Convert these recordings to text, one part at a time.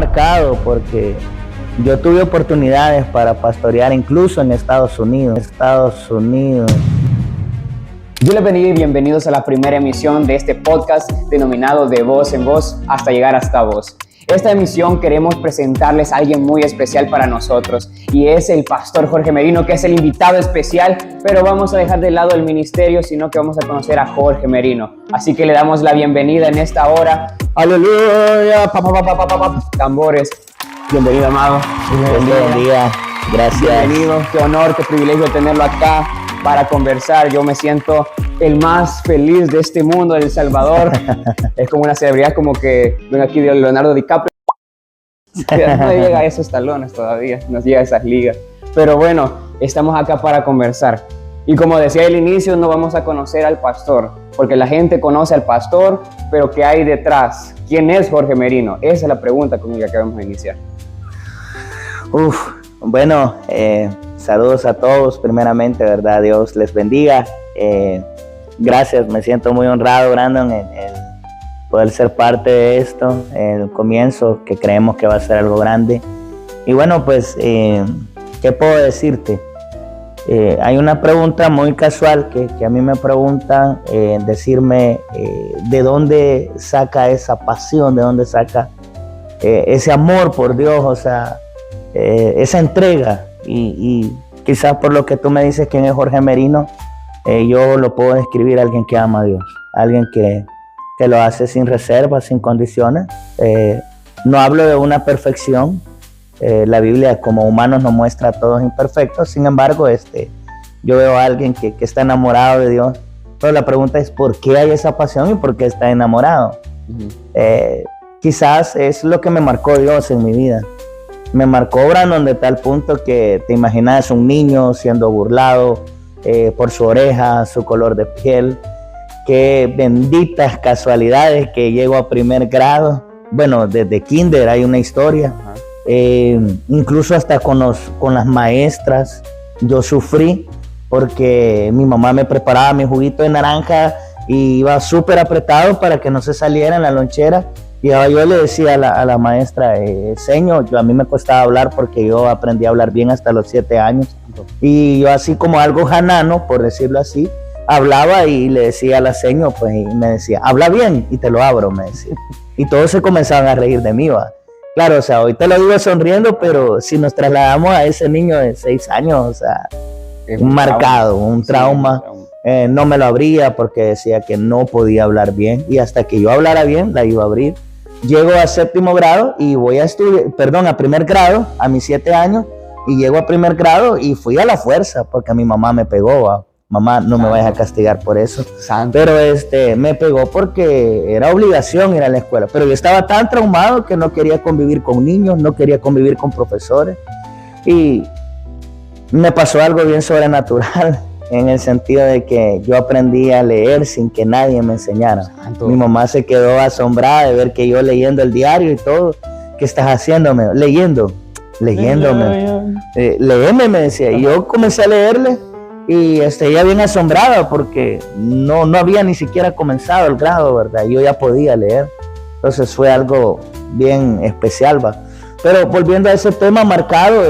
marcado porque yo tuve oportunidades para pastorear incluso en Estados Unidos. Dios les bendiga y bienvenidos a la primera emisión de este podcast denominado De Voz en Voz hasta llegar hasta vos. Esta emisión queremos presentarles a alguien muy especial para nosotros y es el pastor Jorge Merino, que es el invitado especial, pero vamos a dejar de lado el ministerio, sino que vamos a conocer a Jorge Merino. Así que le damos la bienvenida en esta hora. ¡Aleluya! Tambores. Bienvenido, amado. Bendiga. Gracias. Bienvenido. Qué honor, qué privilegio tenerlo acá para conversar. Yo me siento el más feliz de este mundo, de El Salvador. Es como una celebridad, como que ven aquí de Leonardo DiCaprio. No llega a esos talones todavía, no llega a esas ligas. Pero bueno, estamos acá para conversar. Y como decía al inicio, no vamos a conocer al pastor, porque la gente conoce al pastor, pero ¿qué hay detrás? ¿Quién es Jorge Merino? Esa es la pregunta con la que vamos a iniciar. Bueno, saludos a todos, primeramente, ¿verdad? Dios les bendiga. Gracias, me siento muy honrado, Brandon, en poder ser parte de esto, el comienzo, que creemos que va a ser algo grande. Y bueno, pues, ¿qué puedo decirte? Hay una pregunta muy casual que a mí me preguntan, decirme de dónde saca esa pasión, de dónde saca ese amor por Dios, o sea, esa entrega. Y quizás por lo que tú me dices quién es Jorge Merino, yo lo puedo describir a alguien que ama a Dios, alguien que lo hace sin reservas, sin condiciones. No hablo de una perfección. La Biblia como humanos nos muestra a todos imperfectos. Sin embargo, yo veo a alguien que está enamorado de Dios. Pero la pregunta es ¿por qué hay esa pasión y por qué está enamorado? Quizás es lo que me marcó Dios en mi vida. Me marcó, Brandon, de tal punto que te imaginas un niño siendo burlado por su oreja, su color de piel. Qué benditas casualidades que llego a primer grado. Bueno, desde kinder hay una historia. Incluso hasta con las maestras yo sufrí porque mi mamá me preparaba mi juguito de naranja y iba súper apretado para que no se saliera en la lonchera. Y yo le decía a la maestra, señor, a mí me costaba hablar porque yo aprendí a hablar bien hasta los 7 años. Y yo así como algo janano, por decirlo así, hablaba y le decía a la señor, pues, y me decía, habla bien y te lo abro, me decía. Y todos se comenzaban a reír de mí, va. Claro, o sea, hoy te lo digo sonriendo, pero si nos trasladamos a ese niño de 6 años, o sea, un marcado, un trauma. No me lo abría porque decía que no podía hablar bien y hasta que yo hablara bien la iba a abrir. Llego a 7º grado y voy a estudiar, a primer grado, a mis 7 años, y llego a primer grado y fui a la fuerza porque a mi mamá me pegó, ¿va? Mamá, no me vayas a castigar por eso. Pero me pegó porque era obligación ir a la escuela. Pero yo estaba tan traumado que no quería convivir con niños, no quería convivir con profesores. Y me pasó algo bien sobrenatural en el sentido de que yo aprendí a leer sin que nadie me enseñara. Mi mamá se quedó asombrada de ver que yo leyendo el diario y todo. ¿Qué estás haciéndome? Leyéndome. Léeme, me decía. Y yo comencé a leerle. Y ella bien asombrada porque no había ni siquiera comenzado el grado, ¿verdad? Yo ya podía leer. Entonces fue algo bien especial, ¿va? Pero volviendo a ese tema marcado,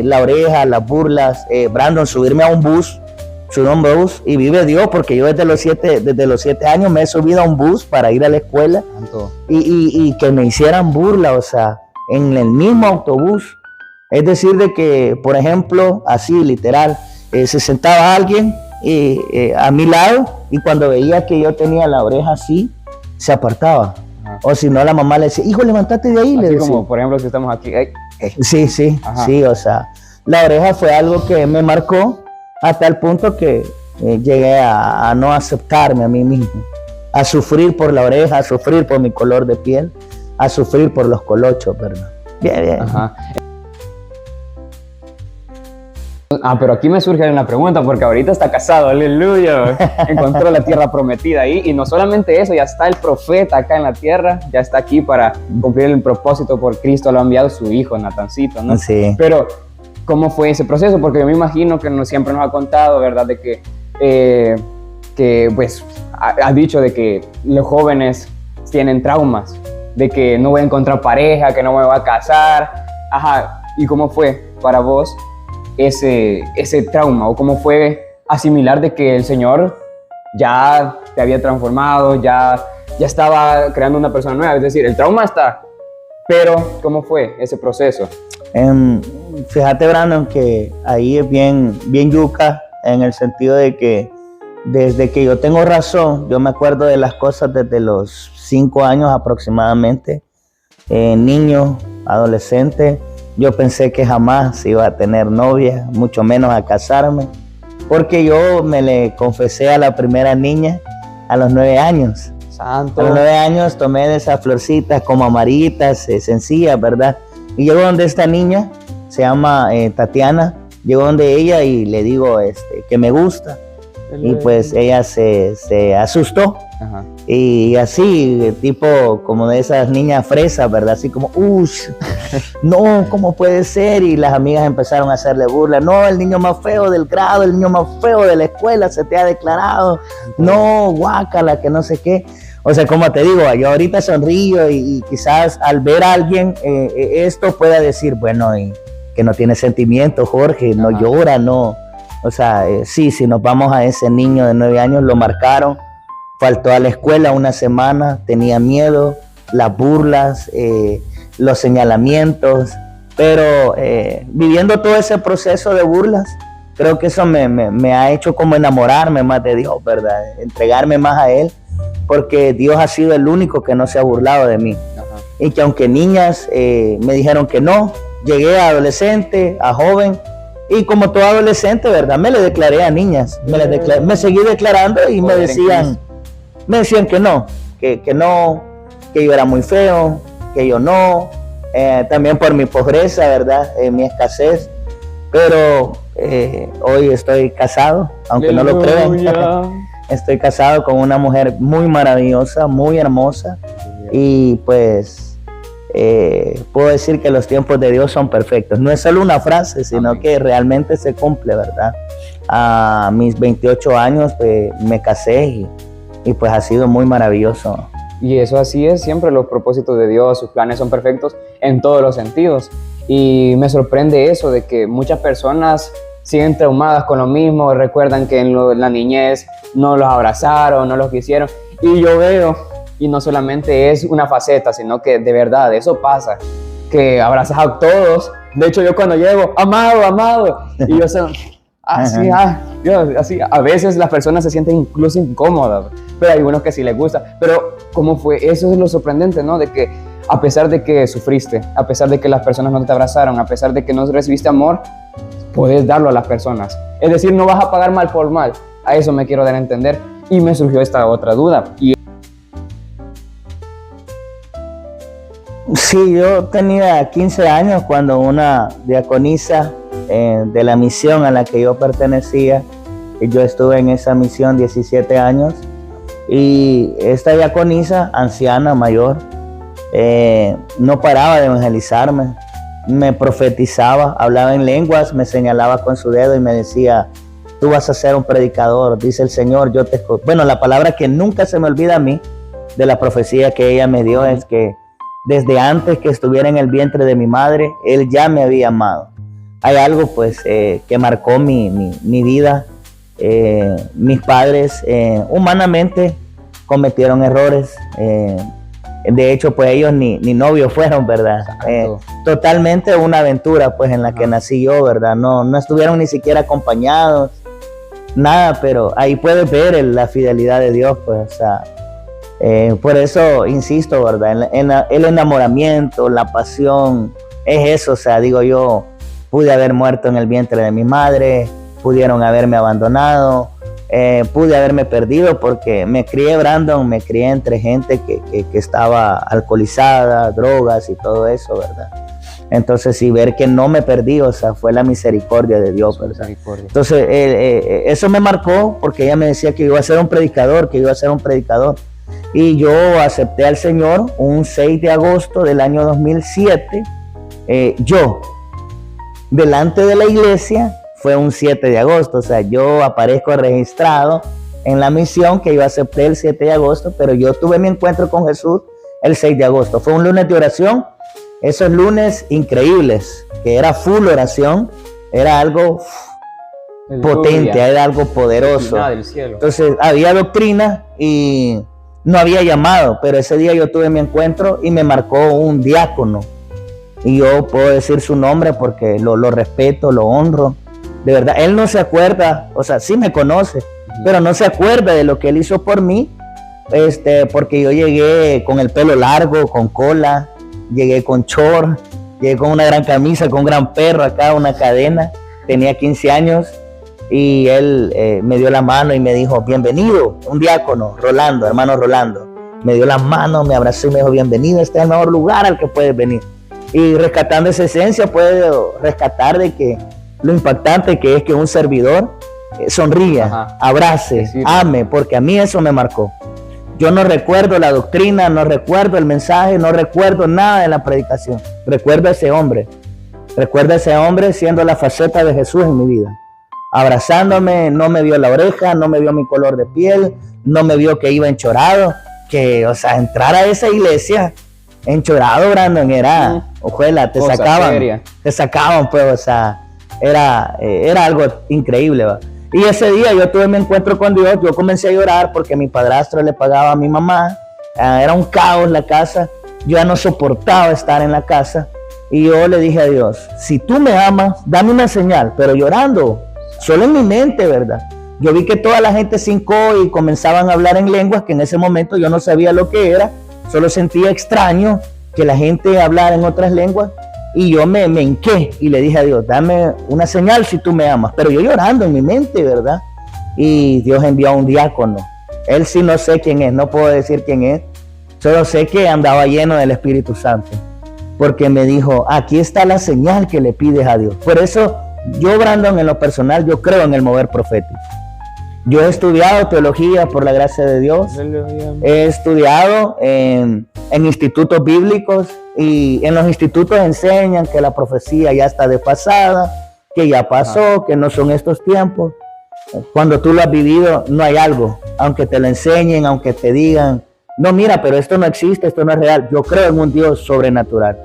la oreja, las burlas, Brandon, subirme a un bus y vive Dios, porque yo desde los 7 años me he subido a un bus para ir a la escuela y que me hicieran burla, o sea, en el mismo autobús. Es decir, de que, por ejemplo, así literal, se sentaba alguien a mi lado y cuando veía que yo tenía la oreja así, se apartaba. O si no, la mamá le decía, hijo, levántate de ahí. Así le decía. como, por ejemplo, si estamos aquí. Sí, o sea, la oreja fue algo que me marcó hasta el punto que llegué a no aceptarme a mí mismo, a sufrir por la oreja, a sufrir por mi color de piel, a sufrir por los colochos, ¿verdad? Bien. Pero aquí me surge una pregunta, porque ahorita está casado, aleluya, encontró la tierra prometida ahí, y no solamente eso, ya está el profeta acá en la tierra, ya está aquí para cumplir el propósito por Cristo, lo ha enviado su hijo, Natancito, ¿no? Sí. Pero, ¿cómo fue ese proceso? Porque yo me imagino que siempre nos ha contado, ¿verdad?, de que pues, ha dicho de que los jóvenes tienen traumas, de que no voy a encontrar pareja, que no me voy a casar. Ajá, ¿y cómo fue para vos ese trauma? ¿O cómo fue asimilar de que el Señor ya te había transformado, ya estaba creando una persona nueva? Es decir, el trauma está, pero ¿cómo fue ese proceso? Fíjate, Brandon, que ahí es bien yuca, en el sentido de que desde que yo tengo razón, yo me acuerdo de las cosas desde los 5 años aproximadamente, niño, adolescente. Yo pensé que jamás iba a tener novia, mucho menos a casarme, porque yo me le confesé a la primera niña a los 9 años. Santo. A los 9 años tomé de esas florcitas como amarillitas, sencillas, ¿verdad? Y llego donde esta niña, se llama Tatiana, llego donde ella y le digo que me gusta. Y pues ella se asustó. Ajá. Y así, tipo como de esas niñas fresas, ¿verdad? Así como, no, ¿cómo puede ser? Y las amigas empezaron a hacerle burla. No, el niño más feo del grado, el niño más feo de la escuela se te ha declarado. No, guácala, que no sé qué. O sea, como te digo, yo ahorita sonrío y quizás al ver a alguien esto pueda decir, bueno, y que no tiene sentimientos, Jorge, no llora, no. O sea, sí, si nos vamos a ese niño de 9 años, lo marcaron, faltó a la escuela una semana, tenía miedo, las burlas, los señalamientos, pero viviendo todo ese proceso de burlas, creo que eso me ha hecho como enamorarme más de Dios, ¿verdad? Entregarme más a Él, porque Dios ha sido el único que no se ha burlado de mí. Ajá. Y que aunque niñas me dijeron que no, llegué a adolescente, a joven, y como todo adolescente, ¿verdad? Me le declaré a niñas, me seguí declarando y me decían que no, que yo era muy feo, que yo no, también por mi pobreza, ¿verdad? Mi escasez, pero hoy estoy casado, aunque no lo crean. Estoy casado con una mujer muy maravillosa, muy hermosa, y pues puedo decir que los tiempos de Dios son perfectos. No es solo una frase, sino que realmente se cumple, ¿verdad? A mis 28 años me casé y pues ha sido muy maravilloso. Y eso así es siempre, los propósitos de Dios, sus planes son perfectos en todos los sentidos. Y me sorprende eso de que muchas personas siguen traumadas con lo mismo, recuerdan que en la niñez no los abrazaron, no los quisieron. Y yo veo, y no solamente es una faceta, sino que de verdad eso pasa, que abrazas a todos. De hecho, yo cuando llego, amado, y yo soy así, así, a veces las personas se sienten incluso incómodas, pero hay unos que sí les gusta. Pero ¿cómo fue? Eso es lo sorprendente, ¿no? De que a pesar de que sufriste, a pesar de que las personas no te abrazaron, a pesar de que no recibiste amor, puedes darlo a las personas. Es decir, no vas a pagar mal por mal. A eso me quiero dar a entender. Y me surgió esta otra duda. Sí, yo tenía 15 años cuando una diaconisa de la misión a la que yo pertenecía, yo estuve en esa misión 17 años, y esta diaconisa, anciana, mayor, no paraba de evangelizarme, me profetizaba, hablaba en lenguas, me señalaba con su dedo y me decía, tú vas a ser un predicador, dice el Señor, yo te... Bueno, la palabra que nunca se me olvida a mí, de la profecía que ella me dio, es que desde antes que estuviera en el vientre de mi madre, Él ya me había amado. Hay algo pues que marcó mi vida. Mis padres humanamente cometieron errores. De hecho, pues ellos ni novios fueron, ¿verdad? Totalmente una aventura pues en la que nací yo, ¿verdad? No estuvieron ni siquiera acompañados, nada, pero ahí puedes ver la fidelidad de Dios, pues, o sea, por eso insisto, ¿verdad? El enamoramiento, la pasión, es eso, o sea, digo yo, pude haber muerto en el vientre de mi madre, pudieron haberme abandonado, pude haberme perdido porque me crié, Brandon, me crié entre gente que estaba alcoholizada, drogas y todo eso, ¿verdad? Entonces, sí, ver que no me perdí, o sea, fue la misericordia de Dios, ¿verdad? Entonces, eso me marcó porque ella me decía que iba a ser un predicador, Y yo acepté al Señor un 6 de agosto del año 2007. Yo, delante de la iglesia, fue un 7 de agosto. O sea, yo aparezco registrado en la misión que yo acepté el 7 de agosto, pero yo tuve mi encuentro con Jesús el 6 de agosto. Fue un lunes de oración, esos lunes increíbles, que era full oración, era algo potente, era algo poderoso. Entonces había doctrina y no había llamado, pero ese día yo tuve mi encuentro y me marcó un diácono. Y yo puedo decir su nombre porque lo respeto, lo honro. De verdad, él no se acuerda, o sea, sí me conoce, pero no se acuerda de lo que él hizo por mí, porque yo llegué con el pelo largo, con cola, llegué con short, llegué con una gran camisa, con un gran perro acá, una cadena, tenía 15 años y él me dio la mano y me dijo, bienvenido, un diácono, Rolando, hermano Rolando. Me dio la mano, me abrazó y me dijo, bienvenido, este es el mejor lugar al que puedes venir. Y rescatando esa esencia, puedo rescatar de que lo impactante que es que un servidor sonría, abrace, ame, porque a mí eso me marcó. Yo no recuerdo la doctrina, no recuerdo el mensaje, no recuerdo nada de la predicación. Recuerdo a ese hombre siendo la faceta de Jesús en mi vida. Abrazándome, no me vio la oreja, no me vio mi color de piel, no me vio que iba enchorado, que, o sea, entrar a esa iglesia enchorado, Brandon, era, ojuela, te sacaban, pues, o sea, era algo increíble, ¿va? Y ese día yo tuve mi encuentro con Dios, yo comencé a llorar porque mi padrastro le pagaba a mi mamá, era un caos la casa, yo ya no soportaba estar en la casa, y yo le dije a Dios, si tú me amas, dame una señal, pero llorando, solo en mi mente, ¿verdad? Yo vi que toda la gente se hincó y comenzaban a hablar en lenguas que en ese momento yo no sabía lo que era, solo sentía extraño que la gente hablara en otras lenguas. Y yo me hinqué y le dije a Dios, dame una señal si tú me amas. Pero yo llorando en mi mente, ¿verdad? Y Dios envió a un diácono. Él sí no sé quién es, no puedo decir quién es. Solo sé que andaba lleno del Espíritu Santo. Porque me dijo, aquí está la señal que le pides a Dios. Por eso yo, Brandon, en lo personal, yo creo en el mover profético. Yo he estudiado teología por la gracia de Dios. He estudiado en institutos bíblicos y en los institutos enseñan que la profecía ya está desfasada, que ya pasó, que no son estos tiempos. Cuando tú lo has vivido, no hay algo, aunque te lo enseñen, aunque te digan, no, mira, pero esto no existe, esto no es real. Yo creo en un Dios sobrenatural.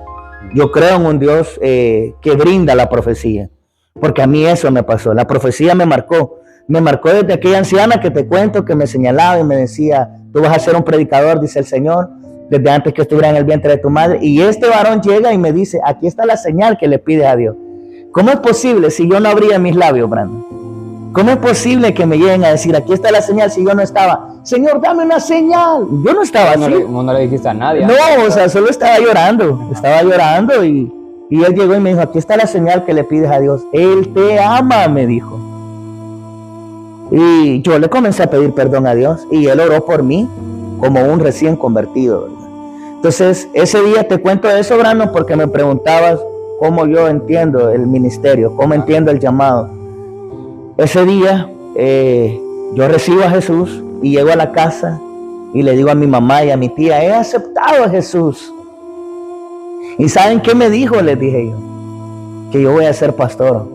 Yo creo en un Dios que brinda la profecía, porque a mí eso me pasó. La profecía me marcó desde aquella anciana que te cuento, que me señalaba y me decía, tú vas a ser un predicador, dice el Señor, desde antes que estuviera en el vientre de tu madre. Y este varón llega y me dice, aquí está la señal que le pides a Dios. ¿Cómo es posible si yo no abría mis labios, Brandon? ¿Cómo es posible que me lleguen a decir, aquí está la señal si yo no estaba? Señor, dame una señal. Yo no estaba así. No le dijiste a nadie. No, o sea, solo estaba llorando. Estaba llorando y él llegó y me dijo, aquí está la señal que le pides a Dios. Él te ama, me dijo. Y yo le comencé a pedir perdón a Dios y él oró por mí como un recién convertido, ¿verdad? Entonces, ese día te cuento eso, Brandon, porque me preguntabas cómo yo entiendo el ministerio, cómo entiendo el llamado. Ese día yo recibo a Jesús y llego a la casa y le digo a mi mamá y a mi tía, he aceptado a Jesús. ¿Y saben qué me dijo? Les dije yo, que yo voy a ser pastor.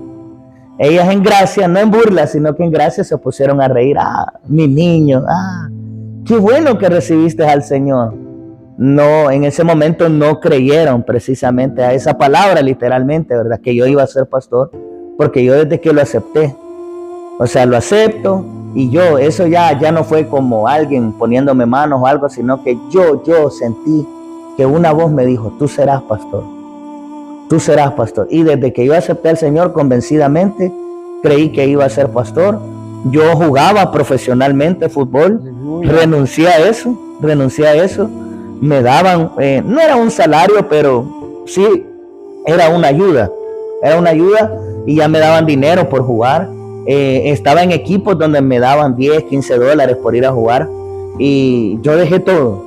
Ellas en gracia, no en burla, sino que en gracia se pusieron a reír. Mi niño, qué bueno que recibiste al Señor. No, en ese momento no creyeron precisamente a esa palabra, literalmente, ¿verdad? Que yo iba a ser pastor, porque yo desde que lo acepté, o sea, lo acepto y yo, eso ya no fue como alguien poniéndome manos o algo, sino que yo sentí que una voz me dijo, tú serás pastor. Tú serás pastor. Y desde que yo acepté al Señor convencidamente, creí que iba a ser pastor. Yo jugaba profesionalmente fútbol, renuncié a eso. Me daban, no era un salario, pero sí era una ayuda y ya me daban dinero por jugar. Estaba en equipos donde me daban $10, $15 por ir a jugar y yo dejé todo.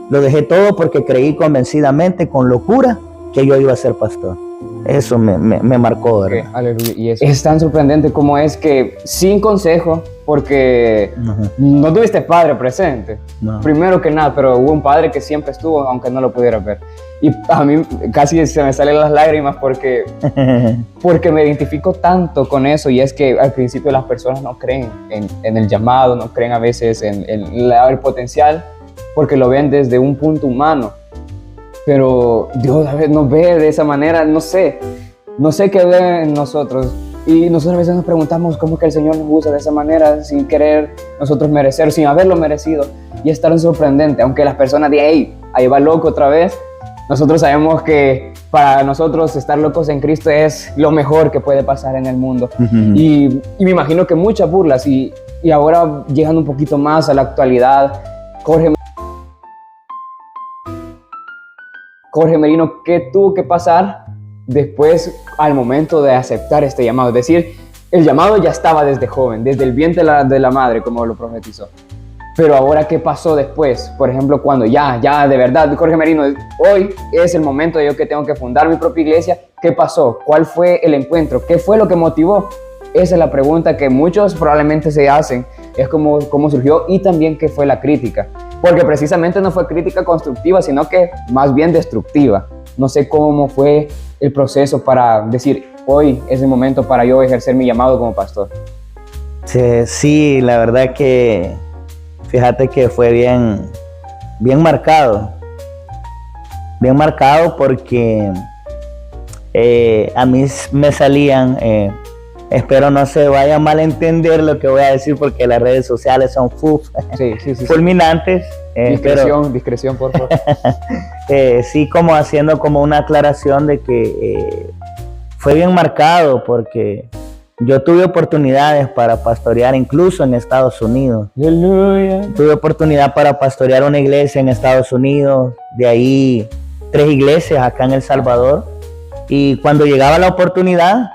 Lo dejé todo porque creí convencidamente, con locura, que yo iba a ser pastor. Eso me marcó, ¿verdad? Okay, aleluya. Y es tan sorprendente como es que sin consejo, porque no tuviste padre presente, primero que nada, pero hubo un padre que siempre estuvo, aunque no lo pudieras ver. Y a mí casi se me salen las lágrimas porque me identifico tanto con eso, y es que al principio las personas no creen en el llamado, no creen a veces en el potencial, porque lo ven desde un punto humano. pero Dios a veces nos ve de esa manera, no sé qué ve en nosotros. Y nosotros a veces nos preguntamos cómo es que el Señor nos usa de esa manera, sin querer nosotros merecer, sin haberlo merecido. Y es tan sorprendente, aunque las personas digan, hey, ahí va loco otra vez. Nosotros sabemos que para nosotros estar locos en Cristo es lo mejor que puede pasar en el mundo. Uh-huh. Y me imagino que muchas burlas. Y ahora llegando un poquito más a la actualidad, Jorge Merino, ¿qué tuvo que pasar después al momento de aceptar este llamado? Es decir, el llamado ya estaba desde joven, desde el vientre de la madre, como lo profetizó. Pero ahora, ¿qué pasó después? Por ejemplo, cuando ya de verdad, Jorge Merino, hoy es el momento de yo que tengo que fundar mi propia iglesia. ¿Qué pasó? ¿Cuál fue el encuentro? ¿Qué fue lo que motivó? Esa es la pregunta que muchos probablemente se hacen. Es cómo surgió y también qué fue la crítica. Porque precisamente no fue crítica constructiva, sino que más bien destructiva. No sé cómo fue el proceso para decir, hoy es el momento para yo ejercer mi llamado como pastor. Sí, la verdad que fíjate que fue bien marcado. Bien marcado porque a mí me salían, espero no se vaya a malentender lo que voy a decir porque las redes sociales son fulminantes. Discreción, por favor. Sí, como haciendo como una aclaración de que fue bien marcado porque yo tuve oportunidades para pastorear incluso en Estados Unidos. Aleluya. Tuve oportunidad para pastorear una iglesia en Estados Unidos, de ahí 3 iglesias acá en El Salvador. Y cuando llegaba la oportunidad,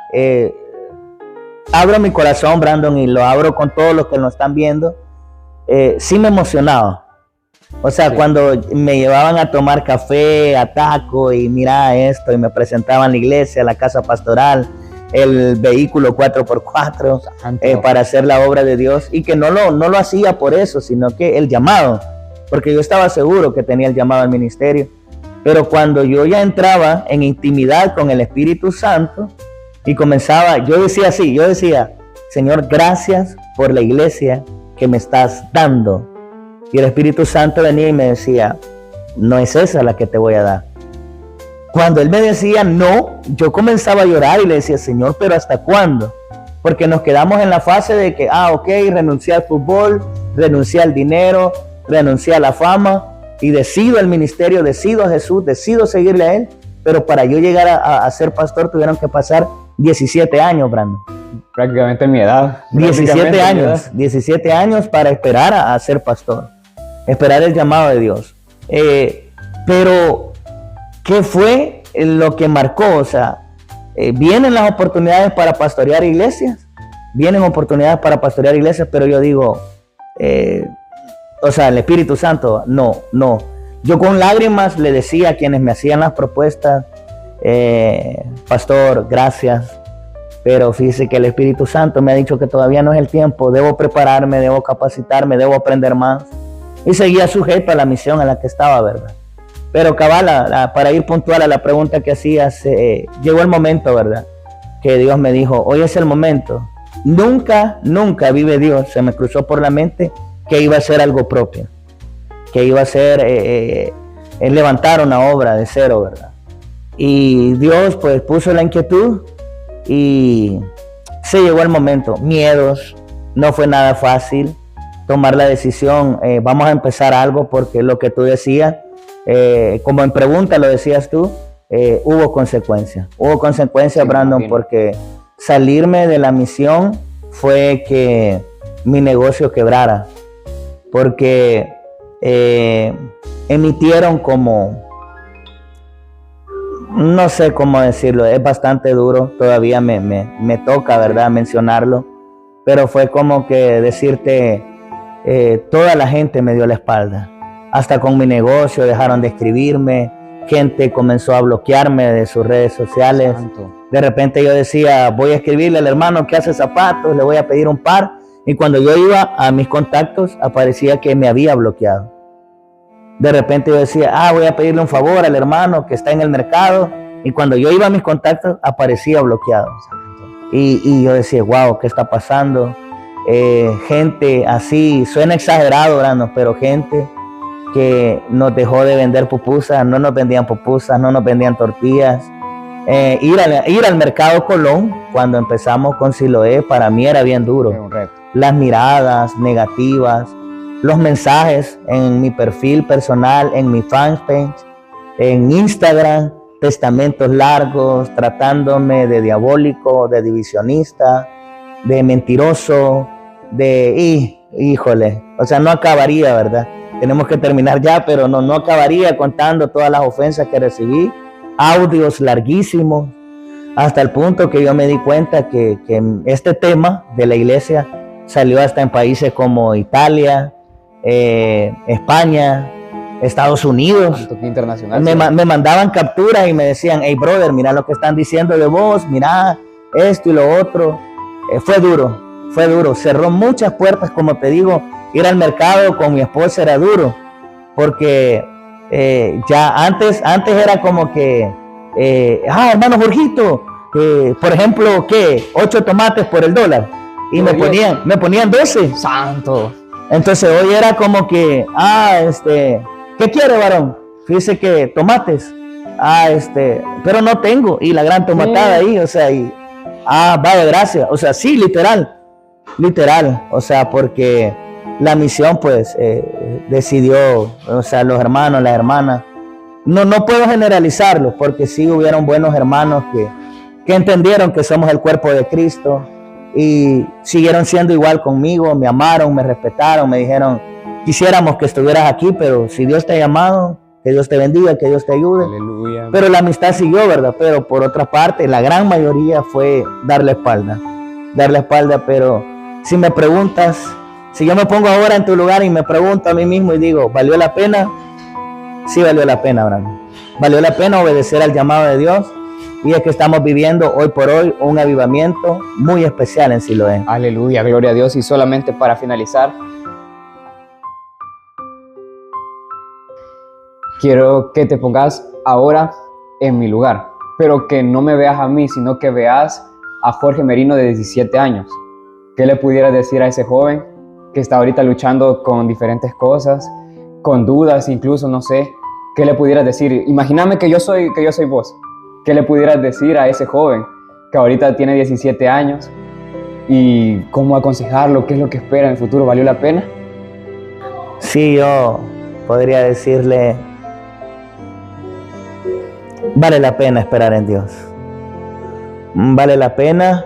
abro mi corazón, Brandon, y lo abro con todos los que nos están viendo, sí me emocionaba. O sea, sí. Cuando me llevaban a tomar café, a taco, y mira esto, y me presentaban la iglesia, la casa pastoral, el vehículo 4x4 para hacer la obra de Dios, y que no lo hacía por eso, sino que el llamado, porque yo estaba seguro que tenía el llamado al ministerio. Pero cuando yo ya entraba en intimidad con el Espíritu Santo y comenzaba, yo decía, Señor, gracias por la iglesia que me estás dando. Y el Espíritu Santo venía y me decía, no es esa la que te voy a dar. Cuando Él me decía no, yo comenzaba a llorar y le decía, Señor, ¿pero hasta cuándo? Porque nos quedamos en la fase de que, renuncié al fútbol, renuncié al dinero, renuncié a la fama y decido el ministerio, decido a Jesús, decido seguirle a Él. Pero para yo llegar a ser pastor tuvieron que pasar 17 años, Brandon. Prácticamente mi edad. 17 años para esperar a ser pastor, esperar el llamado de Dios. Pero, ¿qué fue lo que marcó? O sea, vienen las oportunidades para pastorear iglesias, pero yo digo, el Espíritu Santo, no. Yo con lágrimas le decía a quienes me hacían las propuestas, pastor, gracias, pero fíjese que el Espíritu Santo me ha dicho que todavía no es el tiempo, debo prepararme, debo capacitarme, debo aprender más. Y seguía sujeto a la misión en la que estaba, ¿verdad? Pero cabal, para ir puntual a la pregunta que hacías, llegó el momento, ¿verdad? Que Dios me dijo, hoy es el momento. Nunca vive Dios, se me cruzó por la mente que iba a ser algo propio, que iba a ser levantar una obra de cero, ¿verdad? Y Dios pues puso la inquietud y se llegó el momento. Miedos, no fue nada fácil tomar la decisión, vamos a empezar algo, porque lo que tú decías, como en pregunta lo decías tú, hubo consecuencias, sí, Brandon, porque salirme de la misión fue que mi negocio quebrara, porque emitieron como, no sé cómo decirlo, es bastante duro, todavía me toca, ¿verdad?, mencionarlo, pero fue como que decirte, toda la gente me dio la espalda, hasta con mi negocio dejaron de escribirme, gente comenzó a bloquearme de sus redes sociales. Santo. De repente yo decía, voy a escribirle al hermano que hace zapatos, le voy a pedir un par, y cuando yo iba a mis contactos aparecía que me había bloqueado. De repente yo decía, voy a pedirle un favor al hermano que está en el mercado, y cuando yo iba a mis contactos aparecía bloqueado. Y yo decía, wow, ¿qué está pasando? Gente así, suena exagerado, Brandon, pero gente que nos dejó de vender pupusas, no nos vendían pupusas, no nos vendían tortillas. Ir al mercado Colón, cuando empezamos con Siloé, para mí era bien duro. Las miradas negativas, los mensajes en mi perfil personal, en mi fanpage, en Instagram, testamentos largos, tratándome de diabólico, de divisionista, de mentiroso, híjole, o sea, no acabaría, ¿verdad? Tenemos que terminar ya, pero no acabaría contando todas las ofensas que recibí, audios larguísimos, hasta el punto que yo me di cuenta que este tema de la iglesia salió hasta en países como Italia, España, Estados Unidos. Internacional, me mandaban capturas y me decían, hey brother, mira lo que están diciendo de vos, mira esto y lo otro. Fue duro, cerró muchas puertas, como te digo. Ir al mercado con mi esposa era duro, porque ya antes era como que, hermano Jorgito, por ejemplo, ¿qué? 8 tomates por el dólar, y me ponían 12. Santo. Entonces hoy era como que, ¿qué quiere, varón? Fíjese que tomates, pero no tengo, y la gran tomatada ahí, o sea, vaya, gracias, o sea, sí, literal, o sea, porque la misión, pues, decidió, o sea, los hermanos, las hermanas, no puedo generalizarlo, porque sí hubieron buenos hermanos que entendieron que somos el cuerpo de Cristo, y siguieron siendo igual conmigo, me amaron, me respetaron, me dijeron, quisiéramos que estuvieras aquí, pero si Dios te ha llamado, que Dios te bendiga, que Dios te ayude. Aleluya. Pero la amistad siguió, ¿verdad? Pero por otra parte, la gran mayoría fue darle espalda, pero si me preguntas, si yo me pongo ahora en tu lugar y me pregunto a mí mismo y digo, ¿valió la pena? Sí valió la pena, Abraham. Valió la pena obedecer al llamado de Dios. Y es que estamos viviendo hoy por hoy un avivamiento muy especial en Siloé. Aleluya, gloria a Dios. Y solamente para finalizar, quiero que te pongas ahora en mi lugar, pero que no me veas a mí, sino que veas a Jorge Merino de 17 años. ¿Qué le pudieras decir a ese joven que está ahorita luchando con diferentes cosas, con dudas incluso, no sé? ¿Qué le pudieras decir? Imagíname que yo soy vos. ¿Qué le pudieras decir a ese joven que ahorita tiene 17 años? ¿Y cómo aconsejarlo? ¿Qué es lo que espera en el futuro? ¿Valió la pena? Sí, yo podría decirle, vale la pena esperar en Dios. Vale la pena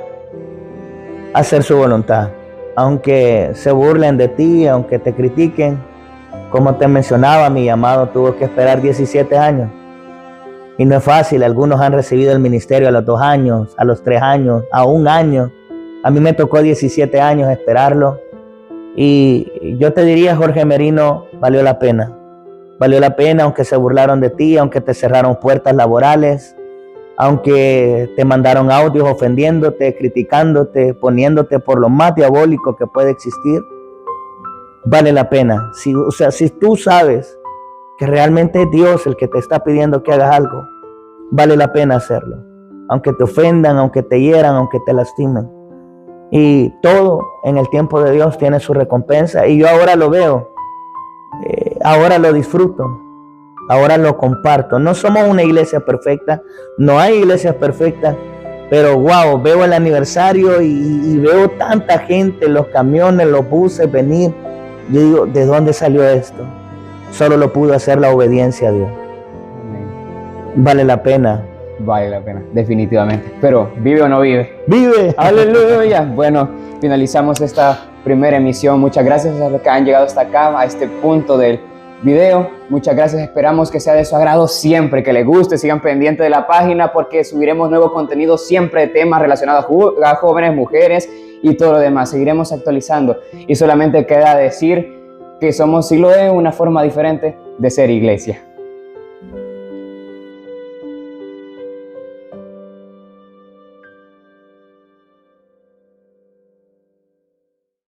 hacer su voluntad. Aunque se burlen de ti, aunque te critiquen, como te mencionaba, mi llamado tuvo que esperar 17 años. Y no es fácil, algunos han recibido el ministerio a los 2 años, a los 3 años, a 1 año. A mí me tocó 17 años esperarlo. Y yo te diría, Jorge Merino, valió la pena. Valió la pena, aunque se burlaron de ti, aunque te cerraron puertas laborales, aunque te mandaron audios ofendiéndote, criticándote, poniéndote por lo más diabólico que puede existir. Vale la pena. Si tú sabes que realmente es Dios el que te está pidiendo que hagas algo, vale la pena hacerlo. Aunque te ofendan, aunque te hieran, aunque te lastimen. Y todo en el tiempo de Dios tiene su recompensa. Y yo ahora lo veo, ahora lo disfruto, ahora lo comparto. No somos una iglesia perfecta, no hay iglesias perfectas, pero wow, veo el aniversario y veo tanta gente, los camiones, los buses venir. Yo digo, ¿de dónde salió esto? Solo lo pudo hacer la obediencia a Dios. Vale la pena. Vale la pena, definitivamente. Pero, ¿vive o no vive? ¡Vive! ¡Aleluya! Bueno, finalizamos esta primera emisión. Muchas gracias a los que han llegado hasta acá, a este punto del video. Muchas gracias, esperamos que sea de su agrado siempre, que les guste. Sigan pendientes de la página porque subiremos nuevo contenido siempre de temas relacionados a jóvenes, mujeres y todo lo demás. Seguiremos actualizando y solamente queda decir que somos Siloé, una forma diferente de ser iglesia.